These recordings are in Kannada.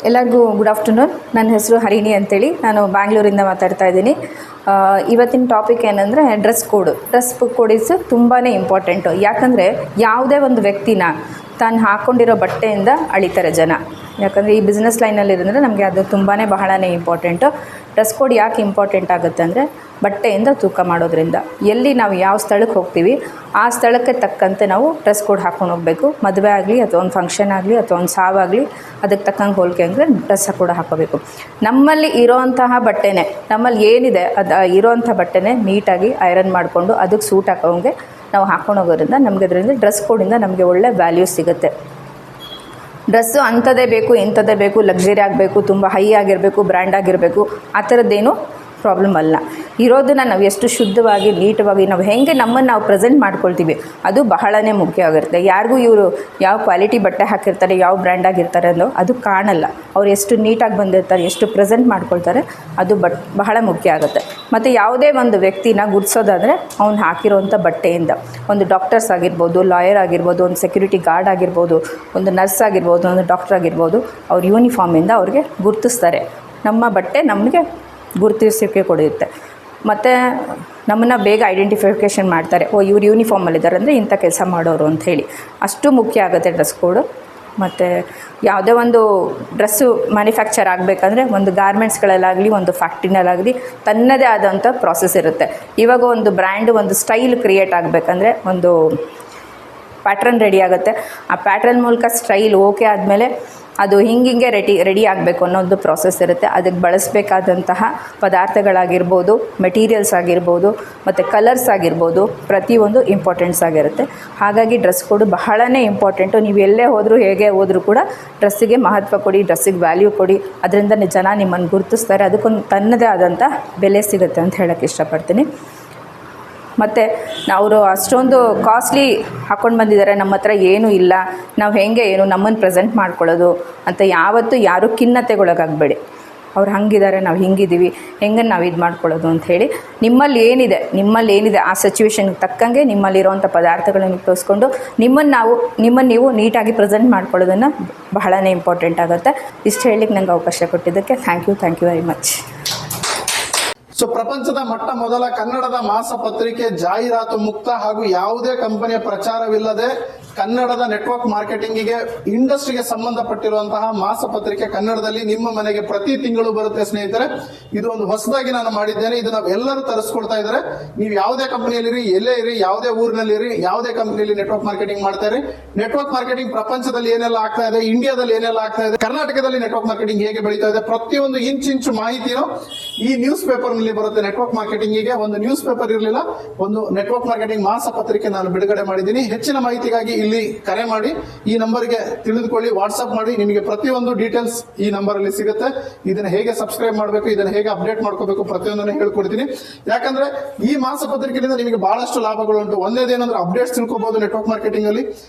ಎಲ್ಲರಿಗೂ ಗುಡ್ ಆಫ್ಟರ್ನೂನ್. ನನ್ನ ಹೆಸರು ಹರಿಣಿ ಅಂತೇಳಿ, ನಾನು ಬ್ಯಾಂಗ್ಳೂರಿಂದ ಮಾತಾಡ್ತಾ ಇದ್ದೀನಿ. ಇವತ್ತಿನ ಟಾಪಿಕ್ ಏನಂದರೆ ಡ್ರೆಸ್ ಕೋಡ್ ಇಸ್ ತುಂಬಾ ಇಂಪಾರ್ಟೆಂಟು. ಯಾಕಂದರೆ ಯಾವುದೇ ಒಂದು ವ್ಯಕ್ತಿನ ತಾನು ಹಾಕ್ಕೊಂಡಿರೋ ಬಟ್ಟೆಯಿಂದ ಅಳಿತಾರೆ ಜನ. ಯಾಕಂದರೆ ಈ ಬಿಸ್ನೆಸ್ ಲೈನಲ್ಲಿರೋದ್ರೆ ನಮಗೆ ಅದು ಬಹಳನೇ ಇಂಪಾರ್ಟೆಂಟು. ಡ್ರೆಸ್ ಕೋಡ್ ಯಾಕೆ ಇಂಪಾರ್ಟೆಂಟ್ ಆಗುತ್ತೆ ಅಂದರೆ ಬಟ್ಟೆಯಿಂದ ತೂಕ ಮಾಡೋದ್ರಿಂದ. ಎಲ್ಲಿ ನಾವು ಯಾವ ಸ್ಥಳಕ್ಕೆ ಹೋಗ್ತೀವಿ ಆ ಸ್ಥಳಕ್ಕೆ ತಕ್ಕಂತೆ ನಾವು ಡ್ರೆಸ್ ಕೋಡ್ ಹಾಕ್ಕೊಂಡು ಹೋಗಬೇಕು. ಮದುವೆ ಆಗಲಿ ಅಥವಾ ಒಂದು ಫಂಕ್ಷನ್ ಆಗಲಿ ಅಥವಾ ಒಂದು ಸಾವಾಗಲಿ ಅದಕ್ಕೆ ತಕ್ಕಂಗೆ ಹೋಲಿಕೆ ಅಂದರೆ ಡ್ರೆಸ್ ಕೋಡ್ ಹಾಕೋಬೇಕು. ನಮ್ಮಲ್ಲಿ ಇರೋವಂತಹ ಬಟ್ಟೆನೇ, ನಮ್ಮಲ್ಲಿ ಏನಿದೆ ಅದು ಇರೋವಂಥ ಬಟ್ಟೆನೇ ನೀಟಾಗಿ ಐರನ್ ಮಾಡಿಕೊಂಡು ಅದಕ್ಕೆ ಸೂಟ್ ಹಾಕೋಂಗೆ ನಾವು ಹಾಕ್ಕೊಂಡು ಹೋಗೋದ್ರಿಂದ ನಮಗೆ ಅದರಿಂದ ಡ್ರೆಸ್ ಕೋಡಿಂದ ನಮಗೆ ಒಳ್ಳೆ ವ್ಯಾಲ್ಯೂ ಸಿಗುತ್ತೆ. ಡ್ರೆಸ್ಸು ಅಂಥದ್ದೇ ಬೇಕು, ಇಂಥದ್ದೇ ಬೇಕು, ಲಕ್ಸುರಿ ಆಗಬೇಕು, ತುಂಬ ಹೈ ಆಗಿರಬೇಕು, ಬ್ರ್ಯಾಂಡ್ ಆಗಿರಬೇಕು, ಆ ಥರದ್ದೇನು ಪ್ರಾಬ್ಲಮ್ ಅಲ್ಲ. ಇರೋದನ್ನು ನಾವು ಎಷ್ಟು ಶುದ್ಧವಾಗಿ ನೀಟವಾಗಿ ನಾವು ಹೇಗೆ ನಮ್ಮನ್ನು ನಾವು ಪ್ರೆಸೆಂಟ್ ಮಾಡ್ಕೊಳ್ತೀವಿ ಅದು ಬಹಳನೇ ಮುಖ್ಯ ಆಗಿರುತ್ತೆ. ಯಾರಿಗೂ ಇವರು ಯಾವ ಕ್ವಾಲಿಟಿ ಬಟ್ಟೆ ಹಾಕಿರ್ತಾರೆ, ಯಾವ ಬ್ರ್ಯಾಂಡ್ ಆಗಿರ್ತಾರೆ ಅನ್ನೋ ಅದು ಕಾಣಲ್ಲ. ಅವ್ರು ಎಷ್ಟು ನೀಟಾಗಿ ಬಂದಿರ್ತಾರೆ, ಎಷ್ಟು ಪ್ರೆಸೆಂಟ್ ಮಾಡ್ಕೊಳ್ತಾರೆ ಅದು ಬಹಳ ಮುಖ್ಯ ಆಗುತ್ತೆ. ಮತ್ತು ಯಾವುದೇ ಒಂದು ವ್ಯಕ್ತಿನ ಗುರ್ಸೋದಾದರೆ ಅವ್ನು ಹಾಕಿರೋವಂಥ ಬಟ್ಟೆಯಿಂದ, ಒಂದು ಡಾಕ್ಟರ್ಸ್ ಆಗಿರ್ಬೋದು, ಲಾಯರ್ ಆಗಿರ್ಬೋದು, ಒಂದು ಸೆಕ್ಯೂರಿಟಿ ಗಾರ್ಡ್ ಆಗಿರ್ಬೋದು, ಒಂದು ನರ್ಸ್ ಆಗಿರ್ಬೋದು, ಒಂದು ಡಾಕ್ಟರ್ ಆಗಿರ್ಬೋದು, ಅವ್ರ ಯೂನಿಫಾರ್ಮಿಂದ ಅವ್ರಿಗೆ ಗುರ್ತಿಸ್ತಾರೆ. ನಮ್ಮ ಬಟ್ಟೆ ನಮಗೆ ಗುರುತಿಸೋಕ್ಕೆ ಕೊಡುತ್ತೆ. ಮತ್ತು ನಮ್ಮನ್ನು ಬೇಗ ಐಡೆಂಟಿಫಿಕೇಷನ್ ಮಾಡ್ತಾರೆ. ಇವ್ರು ಯೂನಿಫಾರ್ಮಲ್ಲಿದ್ದಾರೆ ಅಂದರೆ ಇಂಥ ಕೆಲಸ ಮಾಡೋರು ಅಂಥೇಳಿ. ಅಷ್ಟು ಮುಖ್ಯ ಆಗುತ್ತೆ ಡ್ರೆಸ್ ಕೋಡು. ಮತ್ತು ಯಾವುದೇ ಒಂದು ಡ್ರೆಸ್ಸು ಮ್ಯಾನುಫ್ಯಾಕ್ಚರ್ ಆಗಬೇಕಂದ್ರೆ ಒಂದು ಗಾರ್ಮೆಂಟ್ಸ್ಗಳಲ್ಲಾಗಲಿ ಒಂದು ಫ್ಯಾಕ್ಟ್ರಿನಲ್ಲಾಗಲಿ ತನ್ನದೇ ಆದಂಥ ಪ್ರಾಸೆಸ್ ಇರುತ್ತೆ. ಇವಾಗ ಒಂದು ಬ್ರ್ಯಾಂಡು ಒಂದು ಸ್ಟೈಲ್ ಕ್ರಿಯೇಟ್ ಆಗಬೇಕಂದ್ರೆ ಒಂದು ಪ್ಯಾಟ್ರನ್ ರೆಡಿ ಆಗುತ್ತೆ. ಆ ಪ್ಯಾಟ್ರನ್ ಮೂಲಕ ಸ್ಟೈಲ್ ಓಕೆ ಆದಮೇಲೆ ಅದು ಹಿಂಗೆ ರೆಡಿ ಆಗಬೇಕು ಅನ್ನೋದು ಪ್ರಾಸೆಸ್ ಇರುತ್ತೆ. ಅದಕ್ಕೆ ಬಳಸಬೇಕಾದಂತಹ ಪದಾರ್ಥಗಳಾಗಿರ್ಬೋದು, ಮೆಟೀರಿಯಲ್ಸ್ ಆಗಿರ್ಬೋದು, ಮತ್ತು ಕಲರ್ಸ್ ಆಗಿರ್ಬೋದು, ಪ್ರತಿಯೊಂದು ಇಂಪಾರ್ಟೆಂಟ್ಸ್ ಆಗಿರುತ್ತೆ. ಹಾಗಾಗಿ ಡ್ರೆಸ್ ಕೋಡು ಬಹಳನೇ ಇಂಪಾರ್ಟೆಂಟು. ನೀವು ಎಲ್ಲೇ ಹೋದರೂ ಹೇಗೆ ಹೋದರೂ ಕೂಡ ಡ್ರೆಸ್ಸಿಗೆ ಮಹತ್ವ ಕೊಡಿ, ಡ್ರೆಸ್ಸಿಗೆ ವ್ಯಾಲ್ಯೂ ಕೊಡಿ. ಅದರಿಂದ ಜನ ನಿಮ್ಮನ್ನು ಗುರುತಿಸ್ತಾರೆ. ಅದಕ್ಕೊಂದು ತನ್ನದೇ ಆದಂಥ ಬೆಲೆ ಸಿಗುತ್ತೆ ಅಂತ ಹೇಳೋಕ್ಕೆ ಇಷ್ಟಪಡ್ತೀನಿ. ಮತ್ತು ಅವರು ಅಷ್ಟೊಂದು ಕಾಸ್ಟ್ಲಿ ಹಾಕ್ಕೊಂಡು ಬಂದಿದ್ದಾರೆ, ನಮ್ಮ ಹತ್ರ ಏನೂ ಇಲ್ಲ, ನಾವು ಹೇಗೆ ನಮ್ಮನ್ನು ಪ್ರೆಸೆಂಟ್ ಮಾಡ್ಕೊಳ್ಳೋದು ಅಂತ ಯಾವತ್ತೂ ಯಾರೂ ಖಿನ್ನತೆಗೊಳಗಾಗಬೇಡಿ. ಅವ್ರು ಹಂಗಿದ್ದಾರೆ, ನಾವು ಹಿಂಗಿದ್ದೀವಿ, ಹೆಂಗೆ ನಾವು ಇದು ಮಾಡ್ಕೊಳ್ಳೋದು ಅಂಥೇಳಿ ನಿಮ್ಮಲ್ಲಿ ಏನಿದೆ ಆ ಸಿಚುವೇಶನ್ಗೆ ತಕ್ಕಂಗೆ ನಿಮ್ಮಲ್ಲಿರೋವಂಥ ಪದಾರ್ಥಗಳನ್ನು ಉಪಯೋಗಿಸ್ಕೊಂಡು ನಿಮ್ಮನ್ನು ನೀವು ನೀಟಾಗಿ ಪ್ರೆಸೆಂಟ್ ಮಾಡ್ಕೊಳ್ಳೋದನ್ನು ಬಹಳನೇ ಇಂಪಾರ್ಟೆಂಟ್ ಆಗುತ್ತೆ. ಇಷ್ಟು ಹೇಳಲಿಕ್ಕೆ ನಂಗೆ ಅವಕಾಶ ಕೊಟ್ಟಿದ್ದಕ್ಕೆ ಥ್ಯಾಂಕ್ ಯು ವೆರಿ ಮಚ್. ಪ್ರಪಂಚದ ಮೊದಲ ಕನ್ನಡದ ಮಾಸಪತ್ರಿಕೆ ಜಾಹೀರಾತು ಮುಕ್ತ ಹಾಗೂ ಯಾವುದೇ ಕಂಪನಿಯ ಪ್ರಚಾರವಿಲ್ಲದೆ ಕನ್ನಡದ ನೆಟ್ವರ್ಕ್ ಮಾರ್ಕೆಟಿಂಗಿಗೆ ಇಂಡಸ್ಟ್ರಿಗೆ ಸಂಬಂಧಪಟ್ಟಿರುವಂತಹ ಮಾಸಪತ್ರಿಕೆ ಕನ್ನಡದಲ್ಲಿ ನಿಮ್ಮ ಮನೆಗೆ ಪ್ರತಿ ತಿಂಗಳು ಬರುತ್ತೆ ಸ್ನೇಹಿತರೆ. ಇದು ಒಂದು ಹೊಸದಾಗಿ ನಾನು ಮಾಡಿದ್ದೇನೆ. ಇದನ್ನ ಎಲ್ಲರೂ ತರಿಸ್ಕೊಳ್ತಾ ಇದ್ದಾರೆ. ನೀವು ಯಾವುದೇ ಕಂಪನಿಯಲ್ಲಿ ಎಲ್ಲೇ ಇರಿ, ಯಾವುದೇ ಊರಿನಲ್ಲಿ ಇರಿ, ಯಾವುದೇ ಕಂಪನಿಯಲ್ಲಿ ನೆಟ್ವರ್ಕ್ ಮಾರ್ಕೆಟಿಂಗ್ ಮಾಡ್ತಾ ಇರಿ. ನೆಟ್ವರ್ಕ್ ಮಾರ್ಕೆಟಿಂಗ್ ಪ್ರಪಂಚದಲ್ಲಿ ಏನೆಲ್ಲ ಆಗ್ತಾ ಇದೆ, ಇಂಡಿಯಾದಲ್ಲಿ ಏನೆಲ್ಲ ಆಗ್ತಾ ಇದೆ, ಕರ್ನಾಟಕದಲ್ಲಿ ನೆಟ್ವರ್ಕ್ ಮಾರ್ಕೆಟಿಂಗ್ ಹೇಗೆ ಬೆಳೀತಾ ಇದೆ, ಪ್ರತಿಯೊಂದು ಇಂಚು ಮಾಹಿತಿನೂ ಈ ನ್ಯೂಸ್ ಪೇಪರ್ ನಲ್ಲಿ ಬರುತ್ತೆ. ನೆಟ್ವರ್ಕ್ ಮಾರ್ಕೆಟಿಂಗಿಗೆ ಒಂದು ನ್ಯೂಸ್ ಪೇಪರ್ ಇರಲಿಲ್ಲ, ಒಂದು ನೆಟ್ವರ್ಕ್ ಮಾರ್ಕೆಟಿಂಗ್ ಮಾಸಪತ್ರಿಕೆ ನಾನು ಬಿಡುಗಡೆ ಮಾಡಿದ್ದೀನಿ. ಹೆಚ್ಚಿನ ಮಾಹಿತಿಗಾಗಿ ಇಲ್ಲಿ ಕರೆ ಮಾಡಿ, ಈ ನಂಬರ್ಗೆ ತಿಳಿದುಕೊಳ್ಳಿ, ವಾಟ್ಸ್ಆಪ್ ಮಾಡಿ. ನಿಮಗೆ ಪ್ರತಿಯೊಂದು ಡೀಟೇಲ್ಸ್ ಈ ನಂಬರ್ ಅಲ್ಲಿ ಸಿಗುತ್ತೆ. ಇದನ್ನ ಹೇಗೆ ಸಬ್ಸ್ಕ್ರೈಬ್ ಮಾಡಬೇಕು, ಇದನ್ನ ಹೇಗೆ ಅಪ್ಡೇಟ್ ಮಾಡ್ಕೋಬೇಕು, ಪ್ರತಿಯೊಂದನ್ನು ಹೇಳ್ಕೊಡ್ತೀನಿ. ಯಾಕಂದ್ರೆ ಈ ಮಾಸಪತ್ರಿಕೆಯಿಂದ ನಿಮಗೆ ಬಹಳಷ್ಟು ಲಾಭಗಳುಂಟು. ಒಂದೇದೇನಂದ್ರೆ ಅಪ್ಡೇಟ್ಸ್ ತಿಳ್ಕೋಬಹುದು ನೆಟ್ವರ್ಕ್ ಮಾರ್ಕೆಟಿಂಗ್ ಅಲ್ಲಿ.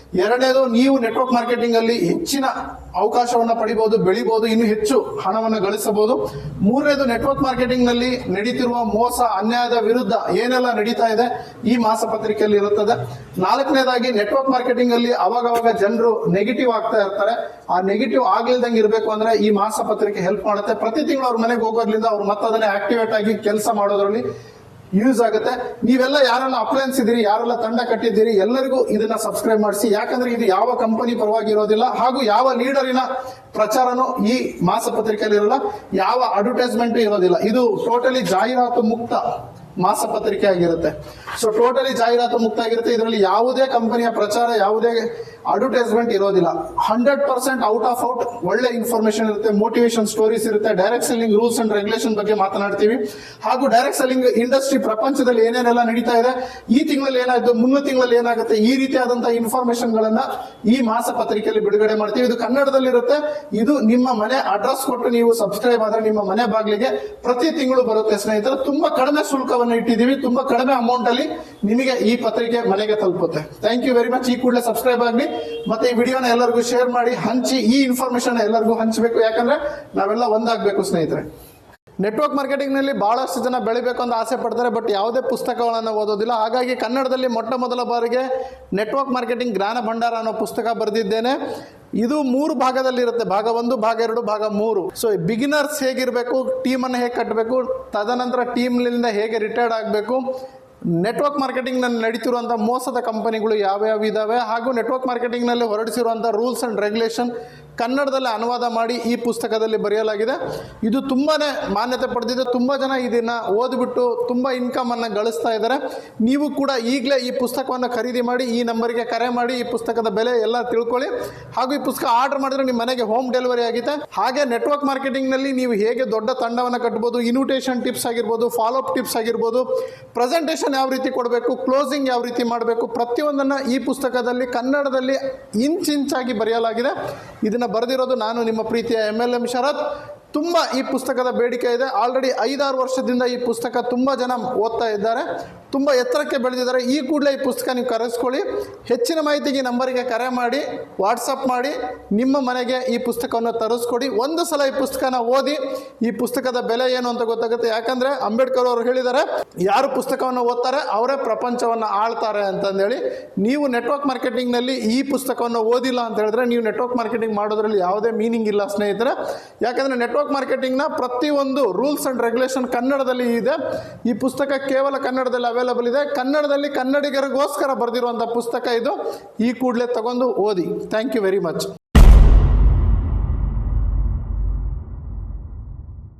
ಎರಡನೇದು, ನೀವು ನೆಟ್ವರ್ಕ್ ಮಾರ್ಕೆಟಿಂಗ್ ಅಲ್ಲಿ ಹೆಚ್ಚಿನ ಅವಕಾಶವನ್ನ ಪಡಿಬಹುದು, ಬೆಳಿಬಹುದು, ಇನ್ನು ಹೆಚ್ಚು ಹಣವನ್ನು ಗಳಿಸಬಹುದು. ಮೂರನೇದು, ನೆಟ್ವರ್ಕ್ ಮಾರ್ಕೆಟಿಂಗ್ ನಲ್ಲಿ ನಡೀತಿರುವ ಮೋಸ ಅನ್ಯಾಯದ ವಿರುದ್ಧ ಏನೆಲ್ಲ ನಡೀತಾ ಇದೆ ಈ ಮಾಸಪತ್ರಿಕೆಯಲ್ಲಿ ಇರುತ್ತದೆ. ನಾಲ್ಕನೇದಾಗಿ, ನೆಟ್ವರ್ಕ್ ಮಾರ್ಕೆಟಿಂಗ್ ಅಲ್ಲಿ ಅವಾಗವಾಗ ಜನರು ನೆಗೆಟಿವ್ ಆಗ್ತಾ ಇರ್ತಾರೆ. ಆ ನೆಗೆಟಿವ್ ಆಗ್ಲಿಲ್ದಂಗೆ ಇರಬೇಕು ಅಂದ್ರೆ ಈ ಮಾಸಪತ್ರಿಕೆ ಹೆಲ್ಪ್ ಮಾಡುತ್ತೆ. ಪ್ರತಿ ತಿಂಗಳು ಅವ್ರ ಮನೆಗೆ ಹೋಗೋದ್ರಿಂದ ಅವ್ರು ಮತ್ತೆ ಅದನ್ನೇ ಆಕ್ಟಿವೇಟ್ ಆಗಿ ಕೆಲಸ ಮಾಡೋದ್ರಲ್ಲಿ ಯೂಸ್ ಆಗುತ್ತೆ. ನೀವೆಲ್ಲ ಯಾರೆಲ್ಲ ಅಪ್ಲೈನ್ಸ್ ಇದ್ದೀರಿ, ಯಾರೆಲ್ಲ ತಂಡ ಕಟ್ಟಿದ್ದೀರಿ, ಎಲ್ಲರಿಗೂ ಇದನ್ನ ಸಬ್ಸ್ಕ್ರೈಬ್ ಮಾಡಿಸಿ. ಯಾಕಂದ್ರೆ ಇದು ಯಾವ ಕಂಪನಿ ಪರವಾಗಿ ಇರೋದಿಲ್ಲ, ಹಾಗೂ ಯಾವ ಲೀಡರಿನ ಪ್ರಚಾರನೂ ಈ ಮಾಸಪತ್ರಿಕೆಯಲ್ಲಿ ಇರಲ್ಲ, ಯಾವ ಅಡ್ವರ್ಟೈಸ್ಮೆಂಟ್ ಇರೋದಿಲ್ಲ. ಇದು ಟೋಟಲಿ ಜಾಹೀರಾತು ಮುಕ್ತ ಮಾಸಪತ್ರಿಕೆ ಆಗಿರುತ್ತೆ. ಟೋಟಲಿ ಜಾಹೀರಾತು ಮುಕ್ತ ಆಗಿರುತ್ತೆ. ಇದರಲ್ಲಿ ಯಾವುದೇ ಕಂಪನಿಯ ಪ್ರಚಾರ, ಯಾವುದೇ ಅಡ್ವರ್ಟೈಸ್ಮೆಂಟ್ ಇರೋದಿಲ್ಲ. 100% ಔಟ್ ಆಫ್ ಔಟ್ ಒಳ್ಳೆ ಇನ್ಫಾರ್ಮೇಶನ್ ಇರುತ್ತೆ, ಮೋಟಿವೇಶನ್ ಸ್ಟೋರೀಸ್ ಇರುತ್ತೆ, direct selling rules and regulation ಬಗ್ಗೆ ಮಾತನಾಡ್ತೀವಿ. ಹಾಗೂ ಡೈರೆಕ್ಟ್ ಸೆಲ್ಲಿಂಗ್ ಇಂಡಸ್ಟ್ರಿ ಪ್ರಪಂಚದಲ್ಲಿ ಏನೇನೆಲ್ಲ ನಡೀತಾ ಇದೆ, ಈ ತಿಂಗಳಲ್ಲಿ ಏನಾಯ್ತು, ಮುಂದಿನ ತಿಂಗಳಲ್ಲಿ ಏನಾಗುತ್ತೆ, ಈ ರೀತಿಯಾದಂತಹ ಇನ್ಫಾರ್ಮೇಶನ್ ಗಳನ್ನ ಈ ಮಾಸಪತ್ರಿಕೆಯಲ್ಲಿ ಬಿಡುಗಡೆ ಮಾಡ್ತೀವಿ. ಇದು ಕನ್ನಡದಲ್ಲಿರುತ್ತೆ. ಇದು ನಿಮ್ಮ ಮನೆ ಅಡ್ರೆಸ್ ಕೊಟ್ಟು ನೀವು ಸಬ್ಸ್ಕ್ರೈಬ್ ಆದ್ರೆ ನಿಮ್ಮ ಮನೆ ಬಾಗಿಲಿಗೆ ಪ್ರತಿ ತಿಂಗಳು ಬರುತ್ತೆ ಸ್ನೇಹಿತರೆ. ತುಂಬಾ ಕಡಿಮೆ ಶುಲ್ಕವನ್ನು ಇಟ್ಟಿದ್ದೀವಿ, ತುಂಬಾ ಕಡಿಮೆ ಅಮೌಂಟ್ ಅಲ್ಲಿ ನಿಮಗೆ ಈ ಪತ್ರಿಕೆ ಮನೆಗೆ ತಲುಪುತ್ತೆ. Thank you very much. ಈ ಕೂಡಲೇ ಸಬ್ಸ್ಕ್ರೈಬ್ ಆಗಲಿ, ಮತ್ತೆ ಈ ವಿಡಿಯೋನ ಎಲ್ಲರಿಗೂ ಶೇರ್ ಮಾಡಿ, ಹಂಚಿ. ಈ ಇನ್ಫಾರ್ಮೇಶನ್ ಎಲ್ಲರಿಗೂ ಹಂಚಬೇಕು, ಯಾಕಂದ್ರೆ ನಾವೆಲ್ಲ ಒಂದಾಗಬೇಕು ಸ್ನೇಹಿತರೆ. ನೆಟ್ವರ್ಕ್ ಮಾರ್ಕೆಟಿಂಗ್ ನಲ್ಲಿ ಬಹಳಷ್ಟು ಜನ ಬೆಳಿಬೇಕು ಅಂತ ಆಸೆ ಪಡ್ತಾರೆ, ಬಟ್ ಯಾವುದೇ ಪುಸ್ತಕಗಳನ್ನು ಓದೋದಿಲ್ಲ. ಹಾಗಾಗಿ ಕನ್ನಡದಲ್ಲಿ ಮೊದಲ ಬಾರಿಗೆ ನೆಟ್ವರ್ಕ್ ಮಾರ್ಕೆಟಿಂಗ್ ಜ್ಞಾನ ಭಂಡಾರ ಅನ್ನೋ ಪುಸ್ತಕ ಬರೆದಿದ್ದೇನೆ. ಇದು 3 ಭಾಗದಲ್ಲಿರುತ್ತೆ, ಭಾಗ 1, ಭಾಗ 2, ಭಾಗ 3. ಸೊ ಬಿಗಿನರ್ಸ್ ಹೇಗಿರಬೇಕು, ಟೀಮನ್ನು ಹೇಗೆ ಕಟ್ಟಬೇಕು, ತದನಂತರ ಟೀಮ್ನಿಂದ ಹೇಗೆ ರಿಟೈರ್ಡ್ ಆಗಬೇಕು, ನೆಟ್ವರ್ಕ್ ಮಾರ್ಕೆಟಿಂಗ್ನಲ್ಲಿ ನಡೀತಿರುವಂಥ ಮೋಸದ ಕಂಪನಿಗಳು ಯಾವ್ಯಾವ ಇದ್ದಾವೆ, ಹಾಗೂ ನೆಟ್ವರ್ಕ್ ಮಾರ್ಕೆಟಿಂಗ್ನಲ್ಲಿ ಹೊರಡಿಸಿರುವಂಥ ರೂಲ್ಸ್ ಆ್ಯಂಡ್ ರೆಗ್ಯುಲೇಷನ್ ಕನ್ನಡದಲ್ಲಿ ಅನುವಾದ ಮಾಡಿ ಈ ಪುಸ್ತಕದಲ್ಲಿ ಬರೆಯಲಾಗಿದೆ. ಇದು ತುಂಬಾ ಮಾನ್ಯತೆ ಪಡೆದಿದೆ. ತುಂಬ ಜನ ಇದನ್ನು ಓದಿಬಿಟ್ಟು ತುಂಬ ಇನ್ಕಮನ್ನು ಗಳಿಸ್ತಾ ಇದ್ದಾರೆ. ನೀವು ಕೂಡ ಈಗಲೇ ಈ ಪುಸ್ತಕವನ್ನು ಖರೀದಿ ಮಾಡಿ ಈ ನಂಬರಿಗೆ ಕರೆ ಮಾಡಿ ಈ ಪುಸ್ತಕದ ಬೆಲೆ ಎಲ್ಲ ತಿಳ್ಕೊಳ್ಳಿ. ಹಾಗೂ ಈ ಪುಸ್ತಕ ಆರ್ಡರ್ ಮಾಡಿದ್ರೆ ನಿಮ್ಮ ಮನೆಗೆ ಹೋಮ್ ಡೆಲಿವರಿ ಆಗಿದೆ. ಹಾಗೆ ನೆಟ್ವರ್ಕ್ ಮಾರ್ಕೆಟಿಂಗ್ನಲ್ಲಿ ನೀವು ಹೇಗೆ ದೊಡ್ಡ ತಂಡವನ್ನು ಕಟ್ಬೋದು, ಇನ್ವಿಟೇಷನ್ ಟಿಪ್ಸ್ ಆಗಿರ್ಬೋದು, ಫಾಲೋಅಪ್ ಟಿಪ್ಸ್ ಆಗಿರ್ಬೋದು, ಪ್ರೆಸೆಂಟೇಷನ್ ಯಾವ ರೀತಿ ಕೊಡಬೇಕು, ಕ್ಲೋಸಿಂಗ್ ಯಾವ ರೀತಿ ಮಾಡಬೇಕು, ಪ್ರತಿಯೊಂದನ್ನು ಈ ಪುಸ್ತಕದಲ್ಲಿ ಕನ್ನಡದಲ್ಲಿ ಇಂಚಾಗಿ ಬರೆಯಲಾಗಿದೆ. ಇದನ್ನು ಬರೆದಿರೋದು ನಾನು ನಿಮ್ಮ ಪ್ರೀತಿಯ MLM ಶರತ್. ತುಂಬ ಈ ಪುಸ್ತಕದ ಬೇಡಿಕೆ ಇದೆ. ಆಲ್ರೆಡಿ 5-6 ವರ್ಷದಿಂದ ಈ ಪುಸ್ತಕ ತುಂಬ ಜನ ಓದ್ತಾ ಇದ್ದಾರೆ, ತುಂಬ ಎತ್ತರಕ್ಕೆ ಬೆಳೆದಿದ್ದಾರೆ. ಈ ಕೂಡಲೇ ಈ ಪುಸ್ತಕ ನೀವು ಕರೆಸ್ಕೊಳ್ಳಿ. ಹೆಚ್ಚಿನ ಮಾಹಿತಿಗೆ ಈ ನಂಬರಿಗೆ ಕರೆ ಮಾಡಿ, ವಾಟ್ಸಪ್ ಮಾಡಿ ನಿಮ್ಮ ಮನೆಗೆ ಈ ಪುಸ್ತಕವನ್ನು ತರಿಸ್ಕೊಡಿ. ಒಂದು ಸಲ ಈ ಪುಸ್ತಕನ ಓದಿ ಈ ಪುಸ್ತಕದ ಬೆಲೆ ಏನು ಅಂತ ಗೊತ್ತಾಗುತ್ತೆ. ಯಾಕಂದರೆ ಅಂಬೇಡ್ಕರ್ ಅವರು ಹೇಳಿದ್ದಾರೆ, ಯಾರು ಪುಸ್ತಕವನ್ನು ಓದ್ತಾರೆ ಅವರೇ ಪ್ರಪಂಚವನ್ನು ಆಳ್ತಾರೆ ಅಂತಂದೇಳಿ. ನೀವು ನೆಟ್ವರ್ಕ್ ಮಾರ್ಕೆಟಿಂಗ್ನಲ್ಲಿ ಈ ಪುಸ್ತಕವನ್ನು ಓದಿಲ್ಲ ಅಂತ ಹೇಳಿದ್ರೆ ನೀವು ನೆಟ್ವರ್ಕ್ ಮಾರ್ಕೆಟಿಂಗ್ ಮಾಡೋದ್ರಲ್ಲಿ ಯಾವುದೇ ಮೀನಿಂಗ್ ಇಲ್ಲ ಸ್ನೇಹಿತರೆ. ಯಾಕಂದರೆ ನೆಟ್ವರ್ಕ್ ಮಾರ್ಕೆಟಿಂಗ್ನ ಪ್ರತಿಯೊಂದು ರೂಲ್ಸ್ ಆ್ಯಂಡ್ ರೆಗ್ಯುಲೇಷನ್ ಕನ್ನಡದಲ್ಲಿ ಇದೆ. ಈ ಪುಸ್ತಕ ಕೇವಲ ಕನ್ನಡದಲ್ಲಿ ಅವೈಲಬಲ್ ಇದೆ. ಕನ್ನಡದಲ್ಲಿ ಕನ್ನಡಿಗರಿಗೋಸ್ಕರ ಬರೆದಿರುವಂಥ ಪುಸ್ತಕ ಇದು. ಈ ಕೂಡಲೇ ತಗೊಂಡು ಓದಿ. Thank you very much.